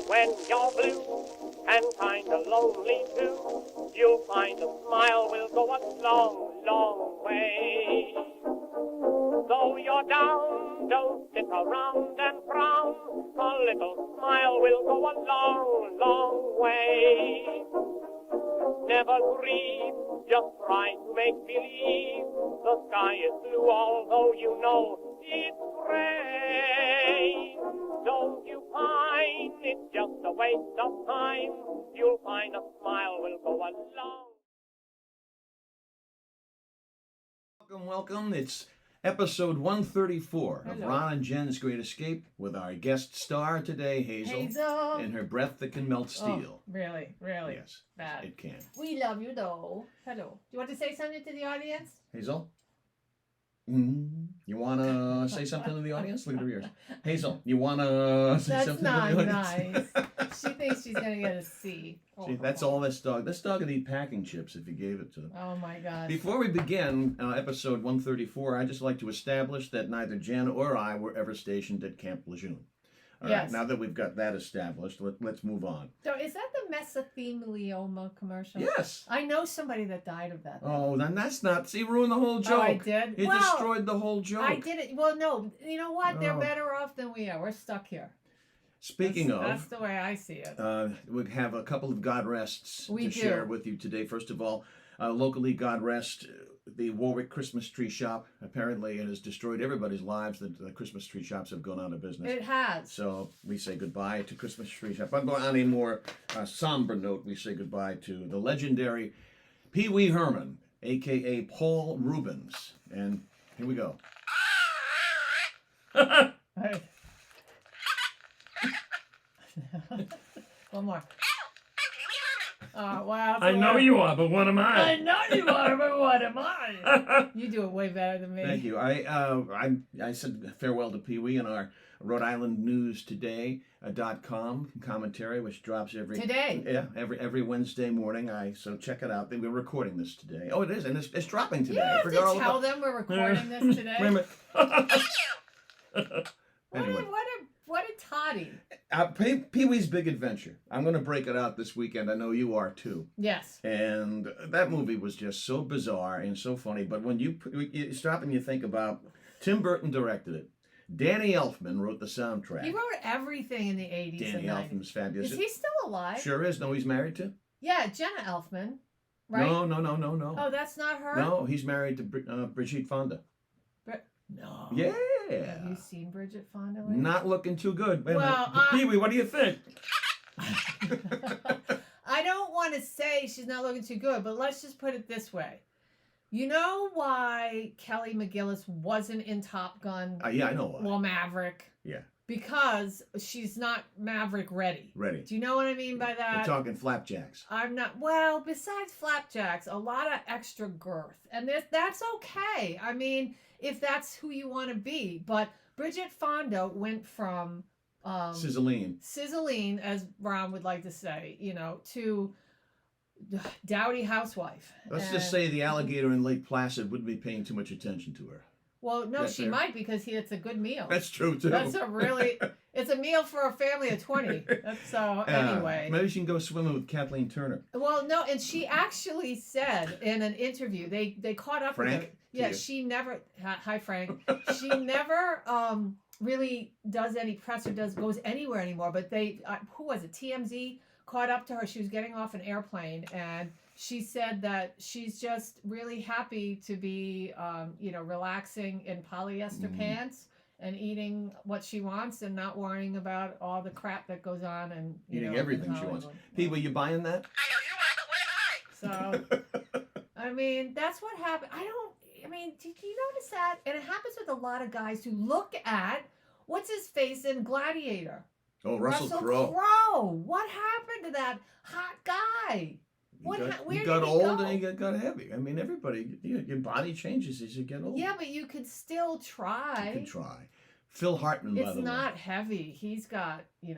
When you're blue and kinda lonely too, you'll find a smile will go a long, long way. Though you're down, don't sit around and frown. A little smile will go a long, long way. Never grieve, just try to make believe the sky is blue, although you know it's gray. Don't you pine, it's just a waste of time. You'll find a smile will go a long. Welcome. It's episode 134 of Hello. Ron and Jen's Great Escape with our guest star today, Hazel. And her breath that can melt steel. Oh, really? Yes, Bad. it can. We love you though. Hello. Do you want to say something to the audience? Hazel? You want to say something to the audience? Look at her ears. Hazel, you want to say That's something not to the audience? nice. She thinks she's going to get a C. See, that's all this dog. This dog would eat packing chips if you gave it to him. Oh my gosh. Before we begin episode 134, I'd just like to establish that neither Jen or I were ever stationed at Camp Lejeune. All right, Yes. now that we've got that established, let's move on. So is that the mesothelioma commercial? Yes. I know somebody that died of that. Oh, then that's not. See, ruined the whole joke. Oh, I did? It Well, destroyed the whole joke. I did it. Well, no. You know what? They're Oh. better off than we are. We're stuck here. Speaking That's of, the way I see it. we have a couple of God rests We to do. share with you today. First of all, locally, God rest the Warwick Christmas tree shop. Apparently, it has destroyed everybody's lives. The Christmas tree shops have gone out of business. It has. So we say goodbye to Christmas tree shop. But on a more somber note, we say goodbye to the legendary Pee Wee Herman, a.k.a. Paul Rubens. And here we go. One more. Wow. I know you are, but what am I I? know you are, but what am I? You do it way better than me. Thank you. I said farewell to Pee Wee in our Rhode Island News Today.com commentary, which drops every Wednesday morning. So check it out. We're recording this today. Oh, it is, and it's dropping today. You I have forgot all to tell about. them we're recording this today. Wait a minute. What Anyway. a toddy. Pee Wee's Big Adventure. I'm going to break it out this weekend. I know you are too. Yes. And that movie was just so bizarre and so funny. But when you stop and you think about, Tim Burton directed it. Danny Elfman wrote the soundtrack. He wrote everything in the 80s Danny and 90s. Elfman's fabulous. Is he still alive? Sure is. No, he's married to? Yeah, Jenna Elfman. Right? No. Oh, that's not her? No, he's married to Brigitte Fonda. No. Yeah. Have you seen Bridget Fonda? lately? Not looking too good. Wait a Well, minute. Pee Wee, what do you think? I don't want to say she's not looking too good, but let's just put it this way. You know why Kelly McGillis wasn't in Top Gun? Yeah, I know why. Well, Maverick. Yeah. Because she's not Maverick ready. Ready. Do you know what I mean by that? We're talking flapjacks. I'm not. Well, besides flapjacks, a lot of extra girth, and that's okay. I mean, if that's who you want to be. But Bridget Fonda went from sizzling, as Ron would like to say, to dowdy housewife. Let's just say the alligator in Lake Placid wouldn't be paying too much attention to her. Well, no, That's she fair. might because it's a good meal. That's true too. It's a meal for a family of 20. So anyway. Maybe she can go swimming with Kathleen Turner. Well, no, and she actually said in an interview, they caught up with her. Yeah, she never, hi Frank, she never really does any press or goes anywhere anymore, but who was it, TMZ caught up to her. She was getting off an airplane and she said that she's just really happy to be, relaxing in polyester pants and eating what she wants and not worrying about all the crap that goes on and eating everything she wants. Pete, were you buying that? So, I mean, that's what happened. Did you notice that? And it happens with a lot of guys who look at, what's his face in Gladiator? Oh, Russell Crowe. What happened to that hot guy? He got old and he got heavy. I mean, everybody, your body changes as you get older. Yeah, but you could still try. You can try. Phil Hartman, by the way. It's not heavy. He's got, a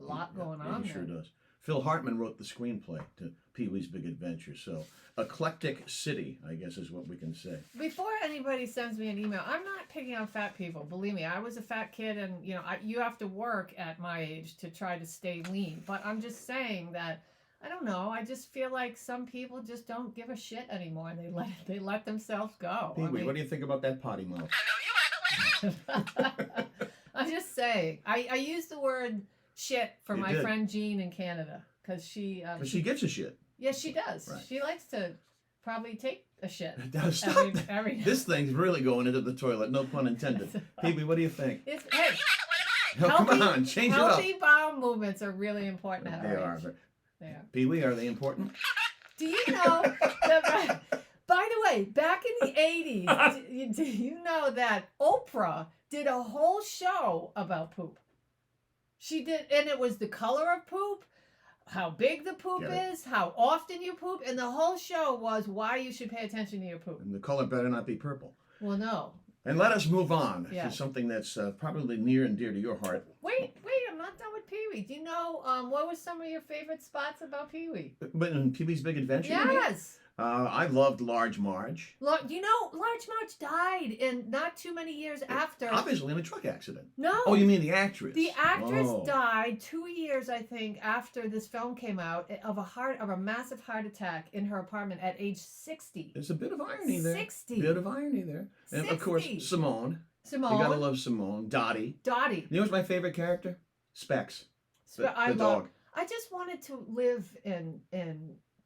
lot going on He sure there. does. Phil Hartman wrote the screenplay to Pee-wee's Big Adventure. So, eclectic city, I guess is what we can say. Before anybody sends me an email, I'm not picking on fat people. Believe me, I was a fat kid, and you have to work at my age to try to stay lean. But I'm just saying that, I don't know. I just feel like some people just don't give a shit anymore, and they let themselves go. Pee-wee, what do you think about that potty mouth? I'm just saying. I use the word shit for my friend Jean in Canada because she gives a shit. Yes, she does. Right. She likes to probably take a shit. Every This thing's really going into the toilet. No pun intended. Pee-wee, what do you think? Hey, come on, change it up. Healthy bowel movements are really important at our age. They are. Pee-wee, are they important? Do you know that? By the way, back in the 80s, do you know that Oprah did a whole show about poop? She did, and it was the color of poop, how big the poop is, how often you poop, and the whole show was why you should pay attention to your poop. And the color better not be purple. Well, no. And let us move on to something that's probably near and dear to your heart. Wait, I'm not done with Pee-wee. Do you know what was some of your favorite spots about Pee-wee? But in Pee-wee's Big Adventure? Yes. I loved Large Marge. Large Marge died in not too many years after. Obviously in a truck accident. No. Oh, you mean the actress? The actress died 2 years, I think, after this film came out of a massive heart attack in her apartment at age 60. There's a bit of irony there. 60. Bit of irony there. And of course, Simone. You gotta love Simone. Dottie. You know what's my favorite character? Specs. The dog. I just wanted to live in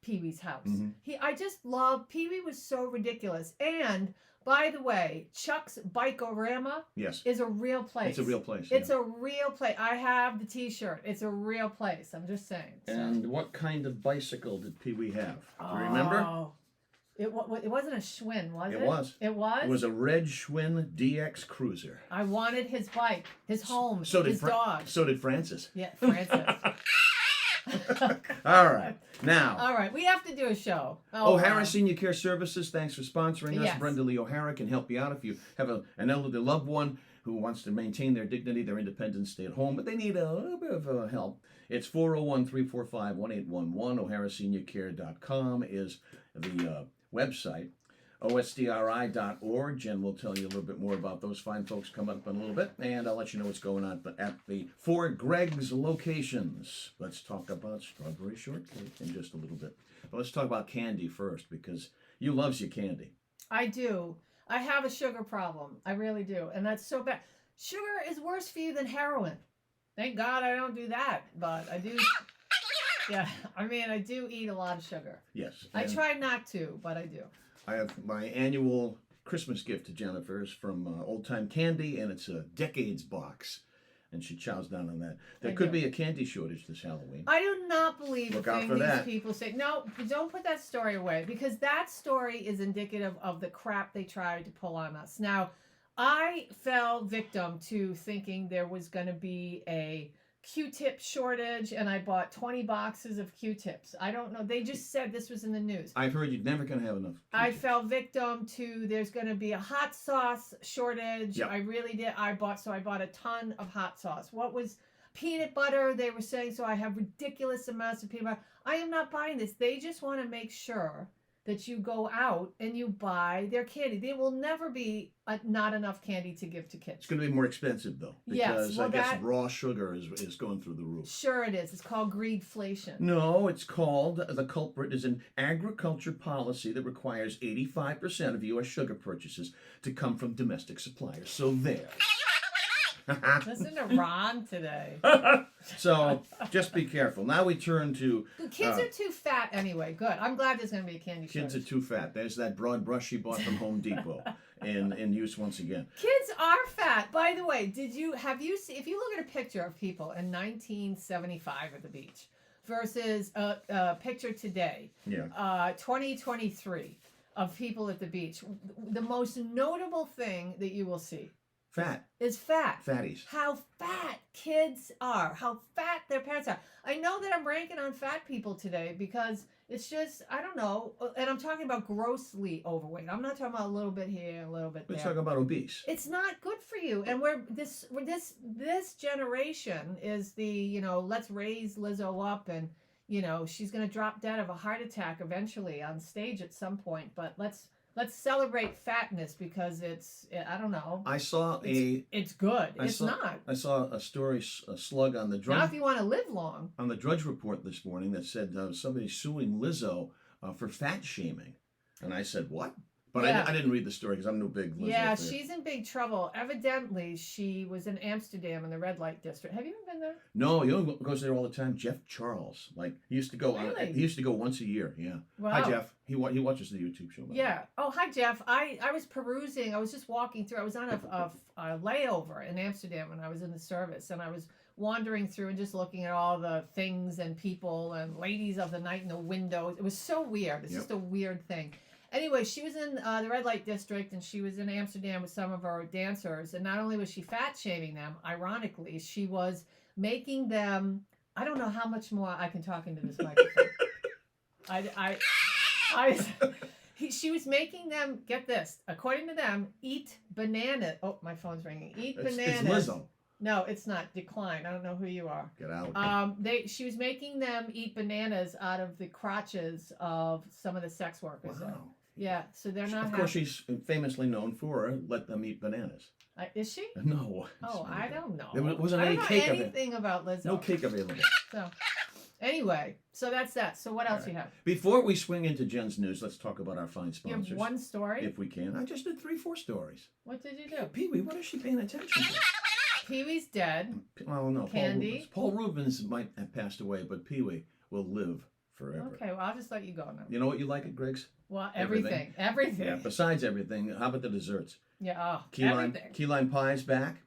Pee-wee's house. Mm-hmm. I just love Pee-wee was so ridiculous. And by the way, Chuck's Bike-O-Rama is a real place. It's a real place. It's a real place. I have the T-shirt. It's a real place. I'm just saying. And what kind of bicycle did Pee-wee have? Do you remember? It wasn't a Schwinn, was it? It was. It was? It was a red Schwinn DX Cruiser. I wanted his bike, his home, his dog. So did Francis. Yeah, Francis. All right. Now. All right. We have to do a show. O'Hara Senior Care Services, thanks for sponsoring us. Yes. Brenda Lee O'Hara can help you out if you have an elderly loved one who wants to maintain their dignity, their independence, stay at home, but they need a little bit of help. It's 401-345-1811. OharaSeniorCare.com is the website. OSDRI.org. Jen will tell you a little bit more about those fine folks coming up in a little bit, and I'll let you know what's going on at the 4 Greg's locations. Let's talk about strawberry shortcake in just a little bit. But let's talk about candy first, because you loves your candy. I do. I have a sugar problem. I really do, and that's so bad. Sugar is worse for you than heroin. Thank God I don't do that, but I do. Yeah, I mean, I do eat a lot of sugar. Yes. I try not to, but I do. I have my annual Christmas gift to Jennifer's from Old Time Candy, and it's a Decades box, and she chows down on that. There could be a candy shortage this Halloween. I do not believe Look the out thing for these that. people say. No, don't put that story away, because that story is indicative of the crap they tried to pull on us. Now, I fell victim to thinking there was going to be a Q-tip shortage, and I bought 20 boxes of Q-tips. I don't know. They just said this was in the news. I've heard you're never going to have enough Q-tips. I fell victim to there's going to be a hot sauce shortage. Yep. I really did. I bought a ton of hot sauce. What was peanut butter? They were saying, so I have ridiculous amounts of peanut butter. I am not buying this. They just want to make sure that you go out and you buy their candy. There will never be not enough candy to give to kids. It's going to be more expensive, though. Because I guess raw sugar is going through the roof. Sure it is. It's called greedflation. No, it's called, the culprit is an agriculture policy that requires 85% of U.S. sugar purchases to come from domestic suppliers. So there. Listen to Ron today. So just be careful. Now we turn to... The kids are too fat anyway. Good. I'm glad there's going to be a candy shortage. Kids are too fat. There's that broad brush she bought from Home Depot in use once again. Kids are fat. By the way, if you look at a picture of people in 1975 at the beach versus a picture today, 2023 of people at the beach, the most notable thing that you will see is fat. Fatties. How fat kids are. How fat their parents are. I know that I'm ranking on fat people today because it's just, I don't know. And I'm talking about grossly overweight. I'm not talking about a little bit here, a little bit there. We're talking about obese. It's not good for you. And this generation is the, let's raise Lizzo up and you know, she's going to drop dead of a heart attack eventually on stage at some point. But let's celebrate fatness because I don't know. I saw it's good. I saw a story, a slug on the Drudge. Now, if you want to live long. On the Drudge Report this morning that said somebody suing Lizzo for fat shaming. And I said, what? But I didn't read the story because I'm no big Lizzo fan. She's in big trouble. Evidently, she was in Amsterdam in the red light district. Have you ever been there? No, you know who goes there all the time? Jeff Charles. Like he used to go. Really? He used to go once a year. Yeah. Wow. Hi Jeff. He watches the YouTube show. Yeah. Oh, hi Jeff. I was perusing. I was just walking through. I was on a layover in Amsterdam when I was in the service, and I was wandering through and just looking at all the things and people and ladies of the night in the windows. It was so weird. It's just a weird thing. Anyway, she was in the red light district, and she was in Amsterdam with some of her dancers. And not only was she fat shaming them, ironically, she was making them. I don't know how much more I can talk into this microphone. She was making them, get this, according to them, eat banana. Oh, my phone's ringing. Eat bananas. It's Lizzo. No, it's not. Decline. I don't know who you are. Get out. She was making them eat bananas out of the crotches of some of the sex workers. Wow. Yeah, so they're not. Of course, she's famously known for let them eat bananas. Is she? No. Oh, I don't know. There wasn't any cake available. Anything about Lizzo. No cake available. So, anyway, so that's that. So what else do you have? Before we swing into Jen's news, let's talk about our fine sponsors. You have one story? If we can. I just did 3-4 stories. What did you do? Pee-wee, what is she paying attention to? Pee-wee's dead. Oh, no. Candy. Paul Rubens might have passed away, but Pee-wee will live forever. Okay, well, I'll just let you go now. You know what you like at Greg's? Well, everything. Yeah, besides everything, how about the desserts? Yeah, everything. Key lime pie's back.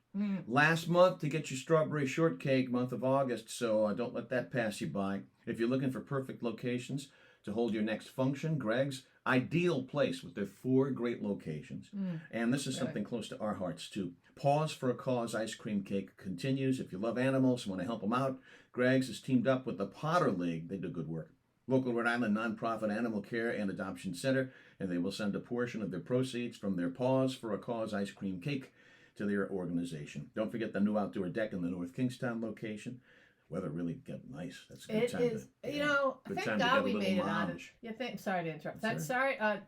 Last month to get your strawberry shortcake, month of August, so don't let that pass you by. If you're looking for perfect locations to hold your next function, Greg's, ideal place with their 4 great locations. And this is something close to our hearts, too. Pause for a Cause ice cream cake continues. If you love animals and want to help them out, Greg's has teamed up with the Potter League. They do good work. Local Rhode Island nonprofit animal care and adoption center, and they will send a portion of their proceeds from their Pause for a Cause ice cream cake to their organization. Don't forget the new outdoor deck in the North Kingstown location. Weather really got nice. That's a good time. It is. You know, thank God we made it out of. Sorry to interrupt.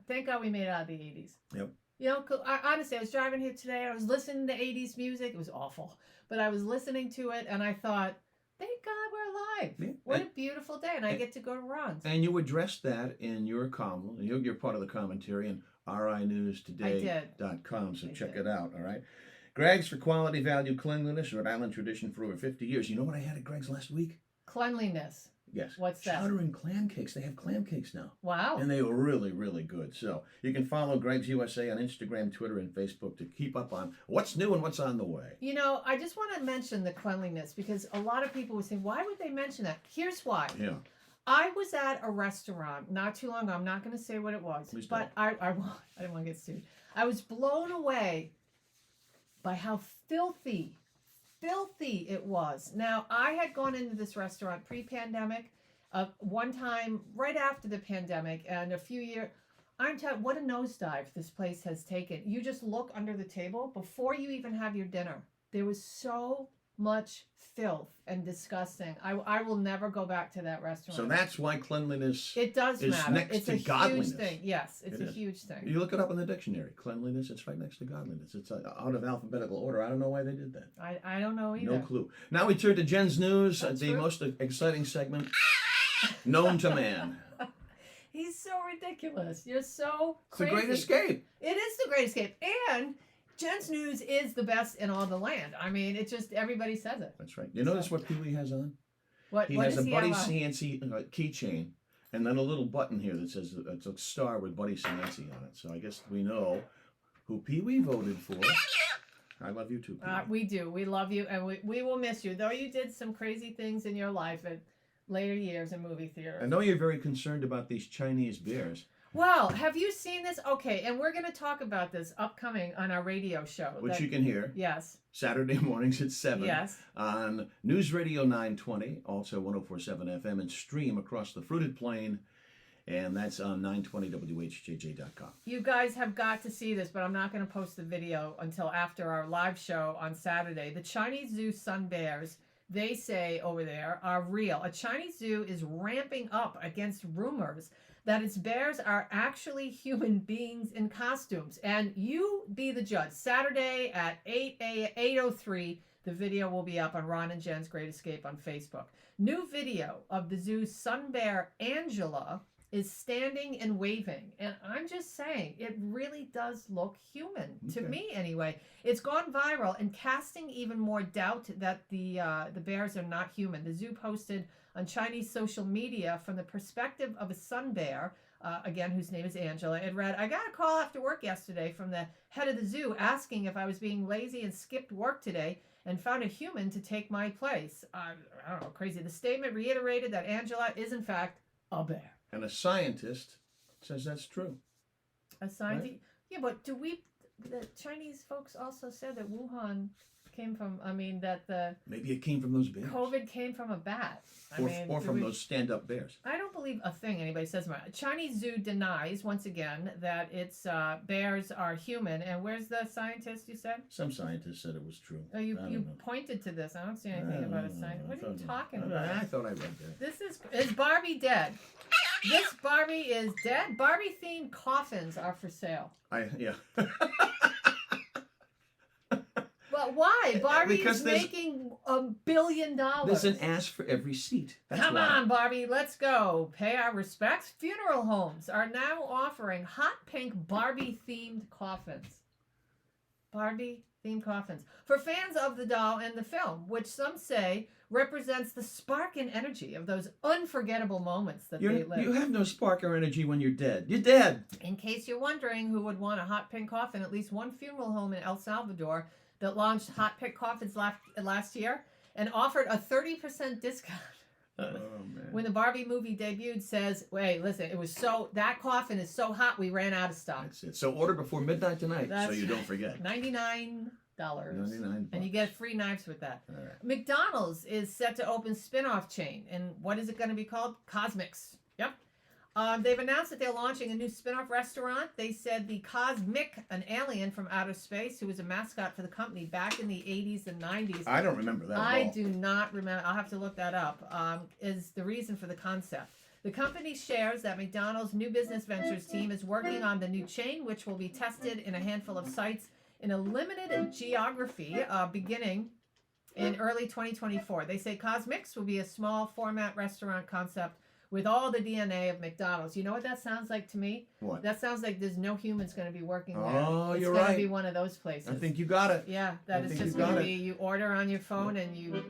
Thank God we made it out of the 80s. Yep. You know, honestly, I was driving here today. I was listening to 80s music. It was awful, but I was listening to it, and I thought, thank God we're alive. Yeah. What a beautiful day, and I get to go to Ron's. And you addressed that in your column. You're part of the commentary in rinewstoday.com, so check it out, all right? Greg's for quality, value, cleanliness, Rhode Island tradition for over 50 years. You know what I had at Greg's last week? Cleanliness. Yes. What's that? Chowder and clam cakes. They have clam cakes now. Wow. And they were really, really good. So you can follow Greg's USA on Instagram, Twitter, and Facebook to keep up on what's new and what's on the way. You know, I just want to mention the cleanliness because a lot of people would say, why would they mention that? Here's why. Yeah. I was at a restaurant not too long ago. I'm not going to say what it was. Please but don't. I didn't want to get sued. I was blown away by how filthy it was. Now, I had gone into this restaurant pre-pandemic, one time right after the pandemic, and a few years. I'm telling you, what a nosedive this place has taken. You just look under the table before you even have your dinner. There was so much filth and disgusting. I will never go back to that restaurant. So that's why cleanliness it does is matter. next it's to a godliness. Huge thing. Yes, it's a huge thing. You look it up in the dictionary. Cleanliness, it's right next to godliness. It's out of alphabetical order. I don't know why they did that. I don't know either. No clue. Now we turn to Jen's news, the most exciting segment known to man. He's so ridiculous. You're so crazy. It's the Great Escape. It is the Great Escape. And Jen's news is the best in all the land. I mean, it just, everybody says it. That's right. You notice what Pee-wee has on? He what has a he Buddy Cianci keychain and then a little button here that says it's a star with Buddy Cianci on it. So I guess we know who Pee-wee voted for. I love you too, Pee-wee. We do. We love you, and we will miss you. Though you did some crazy things in your life at later years in movie theaters. I know you're very concerned about these Chinese bears. Well, have you seen this? Okay, and we're going to talk about this upcoming on our radio show. Which you can hear. Yes. Saturday mornings at 7. Yes. On News Radio 920, also 104.7 FM, and stream across the fruited plain. And that's on 920WHJJ.com. You guys have got to see this, but I'm not going to post the video until after our live show on Saturday. The Chinese zoo sun bears they say over there are real. A Chinese zoo is ramping up against rumors that its bears are actually human beings in costumes. And you be the judge. Saturday at 8:03, the video will be up on Ron and Jen's Great Escape on Facebook. New video of the zoo's sun bear, Angela, is standing and waving. And I'm just saying, it really does look human, to me anyway. It's gone viral and casting even more doubt that the bears are not human. The zoo posted on Chinese social media from the perspective of a sun bear, again, whose name is Angela. It read, "I got a call after work yesterday from the head of the zoo asking if I was being lazy and skipped work today and found a human to take my place." I don't know, crazy. The statement reiterated that Angela is, in fact, a bear. And a scientist says that's true. A scientist? Right? Yeah, but the Chinese folks also said that Wuhan came from, maybe it came from those bears. COVID came from a bat. Or from those stand-up bears. I don't believe a thing anybody says about it. Chinese zoo denies, once again, that its bears are human. And where's the scientist, you said? Some scientist said it was true. Oh, you pointed to this. I don't see anything about a scientist. What are you talking about? I thought I read that. Is Barbie dead? This Barbie is dead. Barbie-themed coffins are for sale. Yeah. But why? Barbie's making $1 billion. There's an ass for every seat. Come on, Barbie, let's go. Pay our respects. Funeral homes are now offering hot pink Barbie-themed coffins. Barbie-themed coffins. For fans of the doll and the film, which some say represents the spark and energy of those unforgettable moments that they live. You have no spark or energy when you're dead. You're dead. In case you're wondering who would want a hot pink coffin, at least one funeral home in El Salvador that launched hot pink coffins last year and offered a 30% discount. Oh, man. When the Barbie movie debuted, says, "Wait, listen, that coffin is so hot we ran out of stock." That's it. So order before midnight tonight, so you don't forget. $99. $99. And you get free knives with that. All right. McDonald's is set to open spin-off chain. And what is it going to be called? Cosmics. Yep. They've announced that they're launching a new spin-off restaurant. They said the Cosmic, an alien from outer space who was a mascot for the company back in the 80s and 90s. I don't remember that at all. I do not remember. I'll have to look that up. Is the reason for the concept. The company shares that McDonald's new business ventures team is working on the new chain, which will be tested in a handful of sites in a limited geography beginning in early 2024. They say Cosmics will be a small format restaurant concept with all the DNA of McDonald's. You know what that sounds like to me? What? That sounds like there's no humans going to be working there. Oh, you're right. It's going to be one of those places. I think you got it. Yeah, that is just going to be, you order on your phone and you...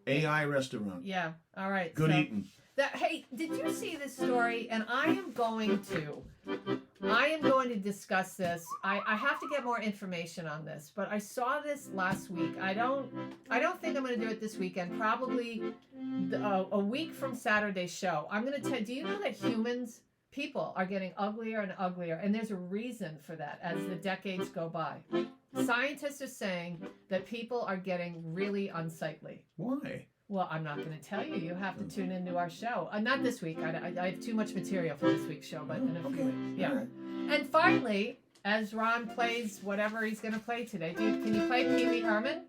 AI restaurant. Yeah, all right. Good eating. Hey, did you see this story? And I am going to discuss this. I have to get more information on this, but I saw this last week. I don't think I'm going to do it this weekend. Probably a week from Saturday's show. I'm going to tell. Do you know that people are getting uglier and uglier, and there's a reason for that as the decades go by. Scientists are saying that people are getting really unsightly. Why? Well, I'm not going to tell you. You have to tune into our show. Not this week. I have too much material for this week's show, but in a few weeks. Yeah. Right. And finally, as Ron plays whatever he's going to play today, can you play Pee Wee Herman?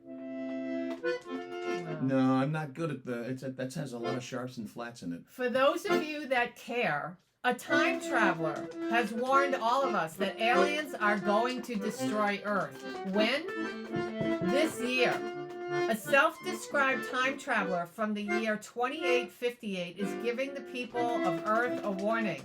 No, I'm not good at that has a lot of sharps and flats in it. For those of you that care, a time traveler has warned all of us that aliens are going to destroy Earth. When? This year. A self-described time traveler from the year 2858 is giving the people of Earth a warning.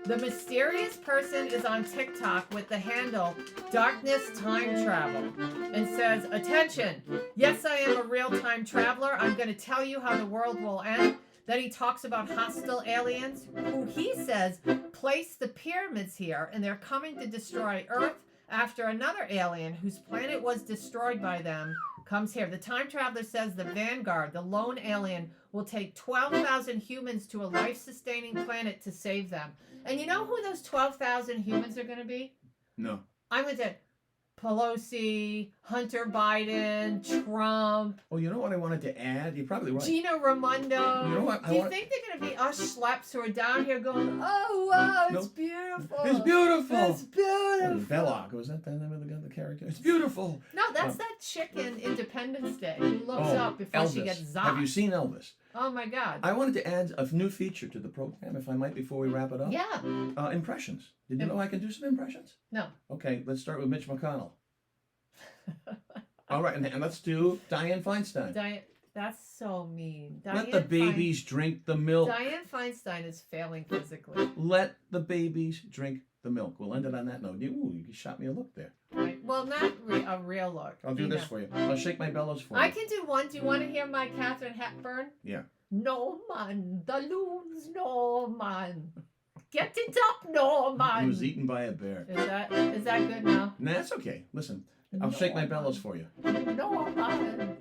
The mysterious person is on TikTok with the handle Darkness Time Travel and says, "Attention, yes, I am a real time traveler. I'm going to tell you how the world will end." Then he talks about hostile aliens who he says placed the pyramids here and they're coming to destroy Earth after another alien whose planet was destroyed by them comes here. The time traveler says the Vanguard, the lone alien, will take 12,000 humans to a life-sustaining planet to save them. And you know who those 12,000 humans are going to be? No. I'm going to Pelosi, Hunter Biden, Trump. Oh, you know what I wanted to add? You're probably right. Gina Raimondo. You know what? Do you think they're going to be us schleps who are down here going, oh, wow, it's beautiful. It's beautiful. It's beautiful. Belloc. Was that the name of the character? It's beautiful. No, that's that chick in Independence Day who looks up before she gets zapped. Have you seen Elvis? Oh, my God. I wanted to add a new feature to the program, if I might, before we wrap it up. Yeah. Impressions. Did you know I can do some impressions? No. Okay, let's start with Mitch McConnell. All right, and let's do Dianne Feinstein. That's so mean. Let the babies drink the milk. Dianne Feinstein is failing physically. Let the babies drink the milk. We'll end it on that note. You shot me a look there. Right. Well, not a real look. I'll do this for you. I'll shake my bellows for you. I can do one. Do you want to hear my Katharine Hepburn? Yeah. No man, the loons, no man. Get it up, no man. He was eaten by a bear. Is that good now? Nah, that's okay. Listen, I'll shake my bellows for you. No man.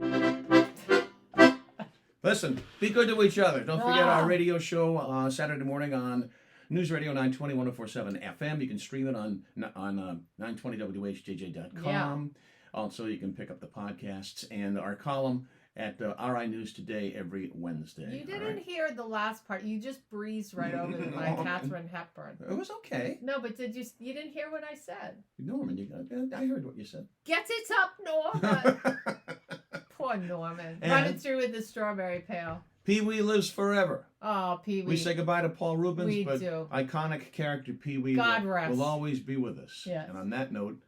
Listen, be good to each other. Don't forget our radio show Saturday morning on News Radio 920 1047 FM. You can stream it on 920whjj.com. Yeah. Also, you can pick up the podcasts and our column at RI News Today every Wednesday. You didn't hear the last part. You just breezed right over my Katharine Hepburn. It was okay. No, but you didn't hear what I said. Norman, I heard what you said. Get it up, Norman. Poor Norman. Running through with the strawberry pail. Pee-wee lives forever. Oh, Pee-wee. We say goodbye to Paul Rubens, we but do. Iconic character Pee-wee God rest. will always be with us. Yes. And on that note...